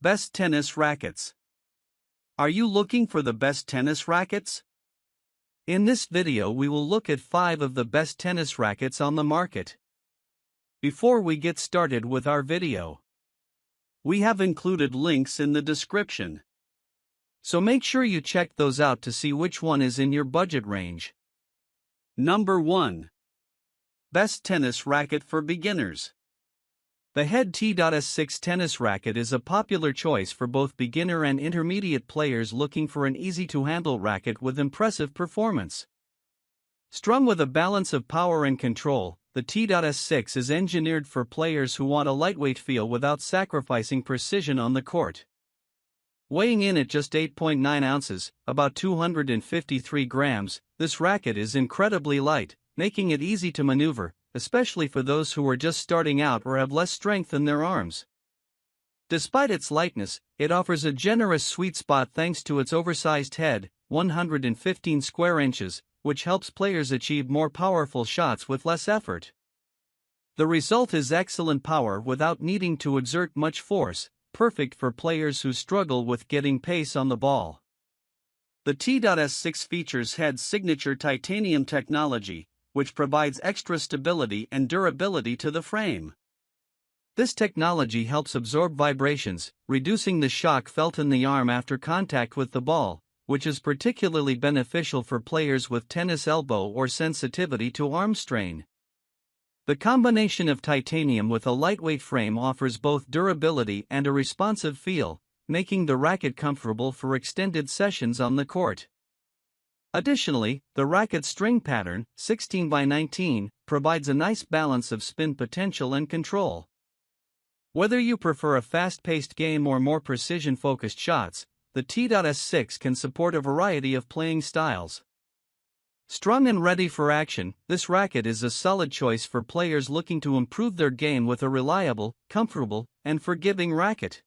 Best tennis rackets. Are you looking for the best tennis rackets? In this video we will look at 5 of the best tennis rackets on the market. Before we get started with our video, we have included links in the description. So make sure you check those out to see which one is in your budget range. Number 1. Best tennis racket for beginners. The Head T.S6 tennis racket is a popular choice for both beginner and intermediate players looking for an easy-to-handle racket with impressive performance. Strung with a balance of power and control, the T.S6 is engineered for players who want a lightweight feel without sacrificing precision on the court. Weighing in at just 8.9 ounces, about 253 grams, this racket is incredibly light, making it easy to maneuver, especially for those who are just starting out or have less strength in their arms. Despite its lightness, it offers a generous sweet spot thanks to its oversized head, 115 square inches, which helps players achieve more powerful shots with less effort. The result is excellent power without needing to exert much force, perfect for players who struggle with getting pace on the ball. The T.S6 features Head's signature titanium technology, which provides extra stability and durability to the frame. This technology helps absorb vibrations, reducing the shock felt in the arm after contact with the ball, which is particularly beneficial for players with tennis elbow or sensitivity to arm strain. The combination of titanium with a lightweight frame offers both durability and a responsive feel, making the racket comfortable for extended sessions on the court. Additionally, the racket's string pattern, 16x19, provides a nice balance of spin potential and control. Whether you prefer a fast-paced game or more precision-focused shots, the T.S6 can support a variety of playing styles. Strung and ready for action, this racket is a solid choice for players looking to improve their game with a reliable, comfortable, and forgiving racket.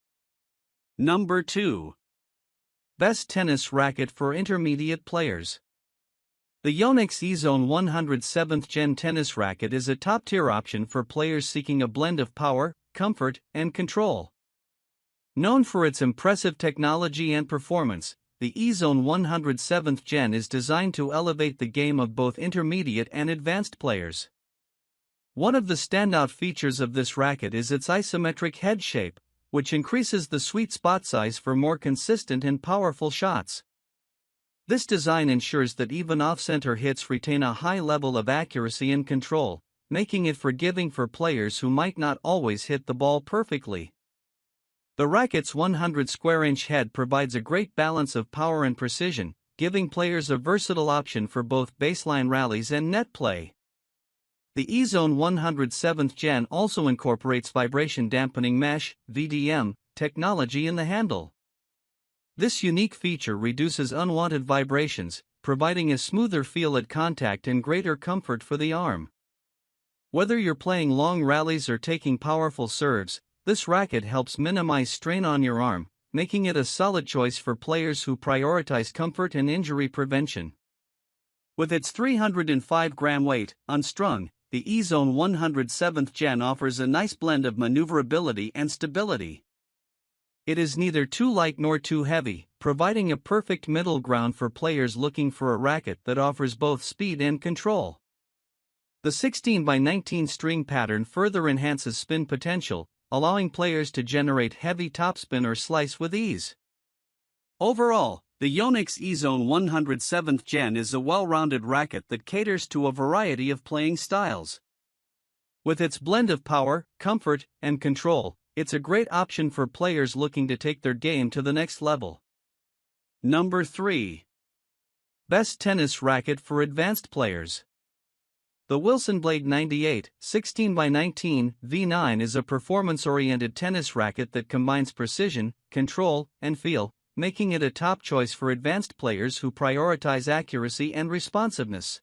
Number 2. Best tennis racket for intermediate players. The Yonex Ezone 107th Gen tennis racket is a top-tier option for players seeking a blend of power, comfort, and control. Known for its impressive technology and performance, the Ezone 107th Gen is designed to elevate the game of both intermediate and advanced players. One of the standout features of this racket is its isometric head shape, which increases the sweet spot size for more consistent and powerful shots. This design ensures that even off-center hits retain a high level of accuracy and control, making it forgiving for players who might not always hit the ball perfectly. The racket's 100 square inch head provides a great balance of power and precision, giving players a versatile option for both baseline rallies and net play. The Ezone 107th Gen also incorporates vibration dampening mesh (VDM) technology in the handle. This unique feature reduces unwanted vibrations, providing a smoother feel at contact and greater comfort for the arm. Whether you're playing long rallies or taking powerful serves, this racket helps minimize strain on your arm, making it a solid choice for players who prioritize comfort and injury prevention. With its 305-gram weight, unstrung, the Ezone 107th Gen offers a nice blend of maneuverability and stability. It is neither too light nor too heavy, providing a perfect middle ground for players looking for a racket that offers both speed and control. The 16x19 string pattern further enhances spin potential, allowing players to generate heavy topspin or slice with ease. Overall, the Yonex Ezone 107th Gen is a well-rounded racket that caters to a variety of playing styles. With its blend of power, comfort, and control, it's a great option for players looking to take their game to the next level. Number 3. Best tennis racket for advanced players. The Wilson Blade 98 16x19 V9 is a performance-oriented tennis racket that combines precision, control, and feel, making it a top choice for advanced players who prioritize accuracy and responsiveness.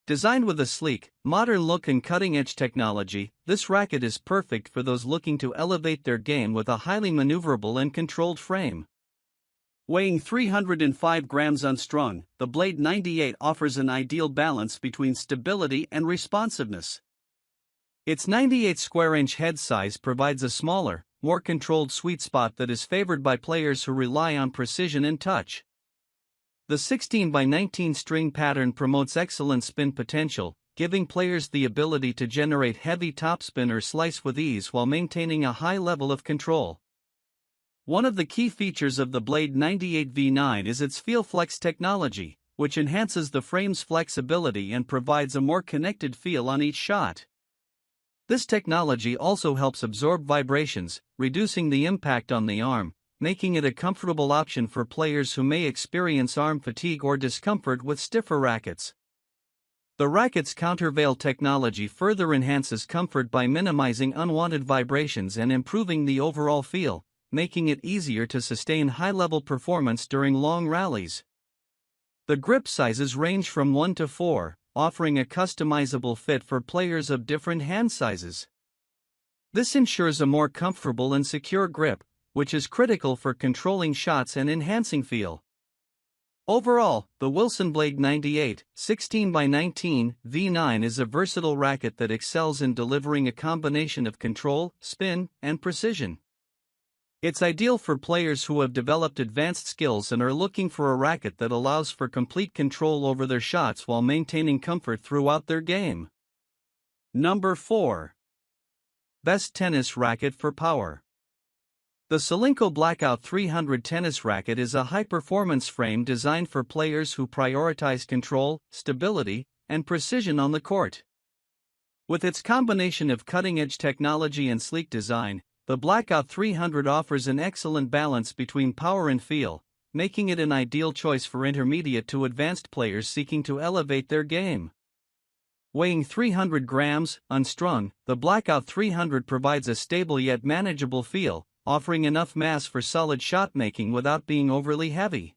Designed with a sleek, modern look and cutting-edge technology, this racket is perfect for those looking to elevate their game with a highly maneuverable and controlled frame. Weighing 305 grams unstrung, the Blade 98 offers an ideal balance between stability and responsiveness. Its 98 square inch head size provides a smaller, more controlled sweet spot that is favored by players who rely on precision and touch. The 16x19 string pattern promotes excellent spin potential, giving players the ability to generate heavy topspin or slice with ease while maintaining a high level of control. One of the key features of the Blade 98 V9 is its Feel Flex technology, which enhances the frame's flexibility and provides a more connected feel on each shot. This technology also helps absorb vibrations, reducing the impact on the arm, making it a comfortable option for players who may experience arm fatigue or discomfort with stiffer rackets. The Racquet's countervail technology further enhances comfort by minimizing unwanted vibrations and improving the overall feel, making it easier to sustain high-level performance during long rallies. The grip sizes range from 1 to 4, offering a customizable fit for players of different hand sizes. This ensures a more comfortable and secure grip, which is critical for controlling shots and enhancing feel. Overall, the Wilson Blade 98 16x19 V9 is a versatile racket that excels in delivering a combination of control, spin, and precision. It's ideal for players who have developed advanced skills and are looking for a racket that allows for complete control over their shots while maintaining comfort throughout their game. Number 4. Best Tennis Racket for Power. The Solinco Blackout 300 tennis racket is a high-performance frame designed for players who prioritize control, stability, and precision on the court. With its combination of cutting-edge technology and sleek design, the Blackout 300 offers an excellent balance between power and feel, making it an ideal choice for intermediate to advanced players seeking to elevate their game. Weighing 300 grams, unstrung, the Blackout 300 provides a stable yet manageable feel, offering enough mass for solid shot-making without being overly heavy.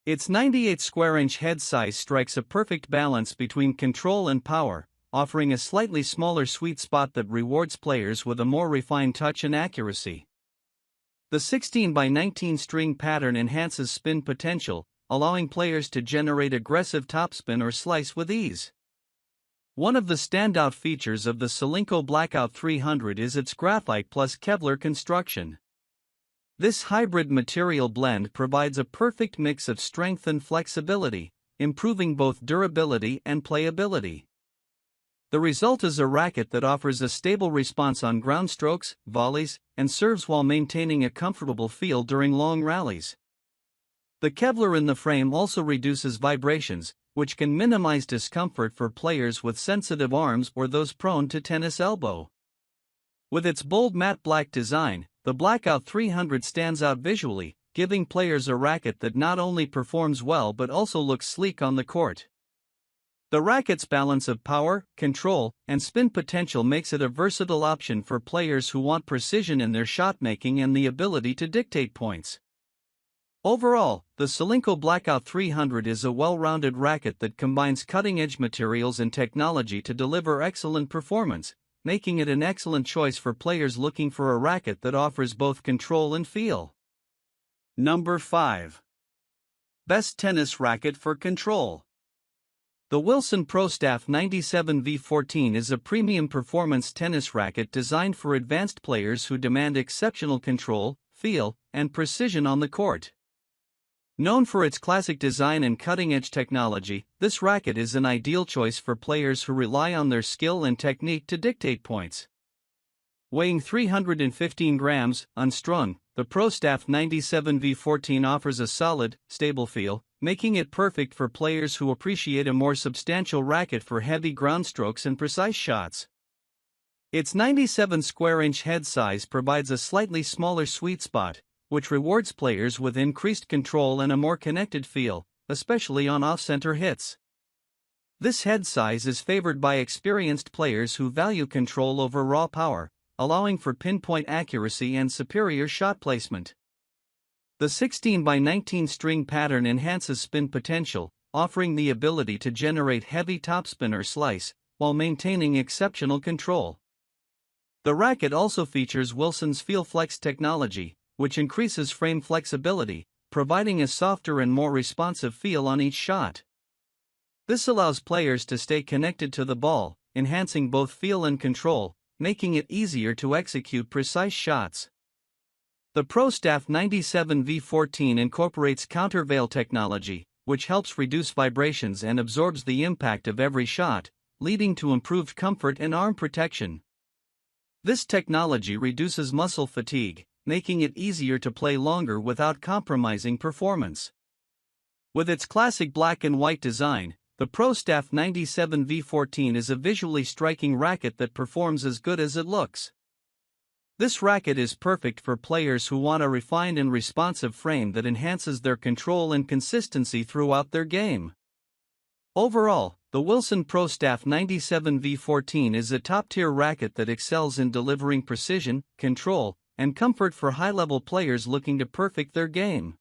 Its 98 square-inch head size strikes a perfect balance between control and power, offering a slightly smaller sweet spot that rewards players with a more refined touch and accuracy. The 16x19 string pattern enhances spin potential, allowing players to generate aggressive topspin or slice with ease. One of the standout features of the Solinco Blackout 300 is its graphite plus Kevlar construction. This hybrid material blend provides a perfect mix of strength and flexibility, improving both durability and playability. The result is a racket that offers a stable response on ground strokes, volleys, and serves while maintaining a comfortable feel during long rallies. The Kevlar in the frame also reduces vibrations, which can minimize discomfort for players with sensitive arms or those prone to tennis elbow. With its bold matte black design, the Blackout 300 stands out visually, giving players a racket that not only performs well but also looks sleek on the court. The racket's balance of power, control, and spin potential makes it a versatile option for players who want precision in their shot-making and the ability to dictate points. Overall, the Solinco Blackout 300 is a well-rounded racket that combines cutting-edge materials and technology to deliver excellent performance, making it an excellent choice for players looking for a racket that offers both control and feel. Number 5. Best Tennis Racket for Control. The Wilson Pro Staff 97 V14 is a premium performance tennis racket designed for advanced players who demand exceptional control, feel, and precision on the court. Known for its classic design and cutting-edge technology, this racket is an ideal choice for players who rely on their skill and technique to dictate points. Weighing 315 grams, unstrung, the Pro Staff 97 V14 offers a solid, stable feel, making it perfect for players who appreciate a more substantial racket for heavy ground strokes and precise shots. Its 97 square-inch head size provides a slightly smaller sweet spot, which rewards players with increased control and a more connected feel, especially on off-center hits. This head size is favored by experienced players who value control over raw power, allowing for pinpoint accuracy and superior shot placement. The 16x19 string pattern enhances spin potential, offering the ability to generate heavy topspin or slice, while maintaining exceptional control. The racket also features Wilson's Feel Flex technology, which increases frame flexibility, providing a softer and more responsive feel on each shot. This allows players to stay connected to the ball, enhancing both feel and control, making it easier to execute precise shots. The ProStaff 97 V14 incorporates countervail technology, which helps reduce vibrations and absorbs the impact of every shot, leading to improved comfort and arm protection. This technology reduces muscle fatigue, making it easier to play longer without compromising performance. With its classic black and white design, the ProStaff 97 V14 is a visually striking racket that performs as good as it looks. This racket is perfect for players who want a refined and responsive frame that enhances their control and consistency throughout their game. Overall, the Wilson ProStaff 97 V14 is a top-tier racket that excels in delivering precision, control, and comfort for high-level players looking to perfect their game.